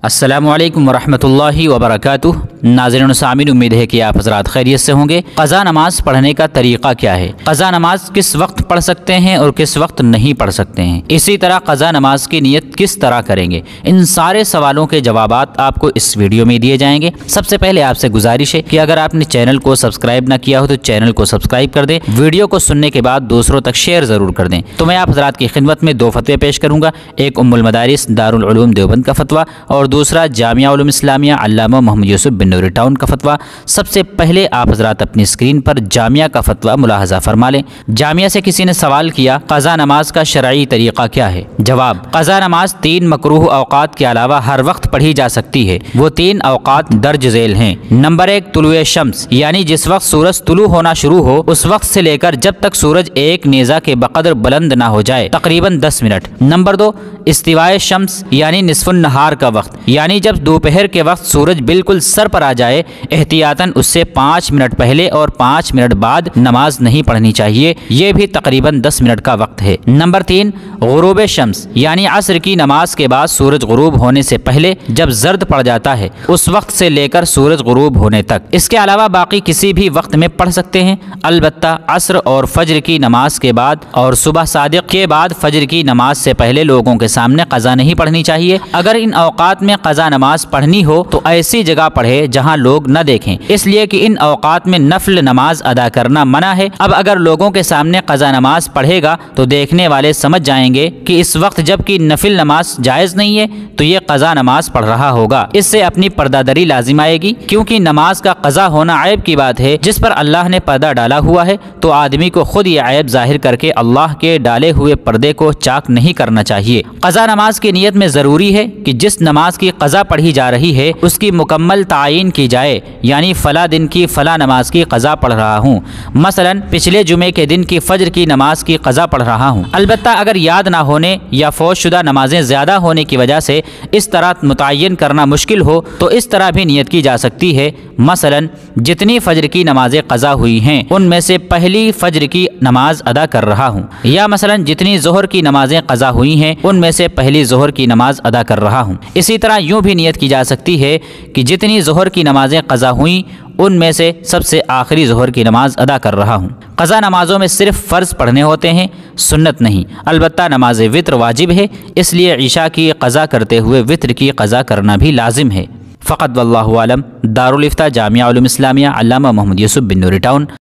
السلام علیکم ورحمۃ اللہ وبرکاتہ۔ ناظرین و سامعین، امید ہے کہ آپ حضرات خیریت سے ہوں گے۔ قضا نماز پڑھنے کا طریقہ کیا ہے؟ قضا نماز کس وقت پڑھ سکتے ہیں اور کس وقت نہیں پڑھ سکتے ہیں؟ اسی طرح قضا نماز کی نیت کس طرح کریں گے؟ ان سارے سوالوں کے جوابات آپ کو اس ویڈیو میں دیے جائیں گے۔ سب سے پہلے آپ سے گزارش ہے کہ اگر آپ نے چینل کو سبسکرائب نہ کیا ہو تو چینل کو سبسکرائب کر دیں، ویڈیو کو سننے کے بعد دوسروں تک شیئر ضرور کر دیں۔ تو میں آپ حضرات کی خدمت میں دو فتوے پیش کروں گا، ایک ام المدارس دارالعلوم دیوبند کا فتویٰ اور دوسرا جامعہ علوم اسلامیہ علامہ محمد یوسف بن نوری ٹاؤن کا فتویٰ۔ سب سے پہلے آپ حضرات اپنی اسکرین پر جامعہ کا فتویٰ ملاحظہ فرما لیں۔ جامعہ سے کسی نے سوال کیا، قضا نماز کا شرعی طریقہ کیا ہے؟ جواب: قضا نماز 3 مکروہ اوقات کے علاوہ ہر وقت پڑھی جا سکتی ہے۔ وہ 3 اوقات درج ذیل ہیں۔ نمبر 1، طلوع شمس، یعنی جس وقت سورج طلوع ہونا شروع ہو اس وقت سے لے کر جب تک سورج ایک نیزہ کے بقدر بلند نہ ہو جائے، تقریباً 10 منٹ۔ نمبر 2، استوائے شمس، یعنی نصف النہار کا وقت، یعنی جب دوپہر کے وقت سورج بالکل سر پر آ جائے، احتیاطاً اس سے 5 منٹ پہلے اور 5 منٹ بعد نماز نہیں پڑھنی چاہیے، یہ بھی تقریباً 10 منٹ کا وقت ہے۔ نمبر 3، غروب شمس، یعنی عصر کی نماز کے بعد سورج غروب ہونے سے پہلے جب زرد پڑ جاتا ہے اس وقت سے لے کر سورج غروب ہونے تک۔ اس کے علاوہ باقی کسی بھی وقت میں پڑھ سکتے ہیں، البتہ عصر اور فجر کی نماز کے بعد اور صبح صادق کے بعد فجر کی نماز سے پہلے لوگوں کے سامنے قضا نہیں پڑھنی چاہیے۔ اگر ان اوقات میں قضا نماز پڑھنی ہو تو ایسی جگہ پڑھے جہاں لوگ نہ دیکھیں، اس لیے کہ ان اوقات میں نفل نماز ادا کرنا منع ہے۔ اب اگر لوگوں کے سامنے قضا نماز پڑھے گا تو دیکھنے والے سمجھ جائیں گے کہ اس وقت جب کہ نفل نماز جائز نہیں ہے تو یہ قضا نماز پڑھ رہا ہوگا۔ اس سے اپنی پردہ دری لازم آئے گی، کیونکہ نماز کا قضا ہونا عیب کی بات ہے جس پر اللہ نے پردہ ڈالا ہوا ہے، تو آدمی کو خود یہ عیب ظاہر کر کے اللہ کے ڈالے ہوئے پردے کو چاک نہیں کرنا چاہیے۔ قضا نماز کی نیت میں ضروری ہے کہ جس نماز کی قضا پڑھی جا رہی ہے اس کی مکمل تعین کی جائے، یعنی فلاں دن کی فلاں نماز کی قضا پڑھ رہا ہوں، مثلا پچھلے جمعے کے دن کی فجر کی نماز کی قضا پڑھ رہا ہوں۔ البتہ اگر یاد نہ ہونے یا فوت شدہ نمازیں زیادہ ہونے کی وجہ سے اس طرح متعین کرنا مشکل ہو تو اس طرح بھی نیت کی جا سکتی ہے، مثلا جتنی فجر کی نمازیں قضا ہوئی ہیں ان میں سے پہلی فجر کی نماز ادا کر رہا ہوں، یا مثلا جتنی ظہر کی نمازیں قضا ہوئی ہیں ان میں سے پہلی ظہر کی نماز ادا کر رہا ہوں۔ اسی طرح یوں بھی نیت کی جا سکتی ہے کہ جتنی ظہر کی نمازیں قضا ہوئیں ان میں سے سب سے آخری ظہر کی نماز ادا کر رہا ہوں۔ قضا نمازوں میں صرف فرض پڑھنے ہوتے ہیں، سنت نہیں۔ البتہ نماز وتر واجب ہے، اس لیے عشاء کی قضا کرتے ہوئے وتر کی قضا کرنا بھی لازم ہے۔ فقط واللہ عالم۔ دارالفتہ جامعہ علوم اسلامیہ علامہ محمد یوسف بن نوری ٹاؤن۔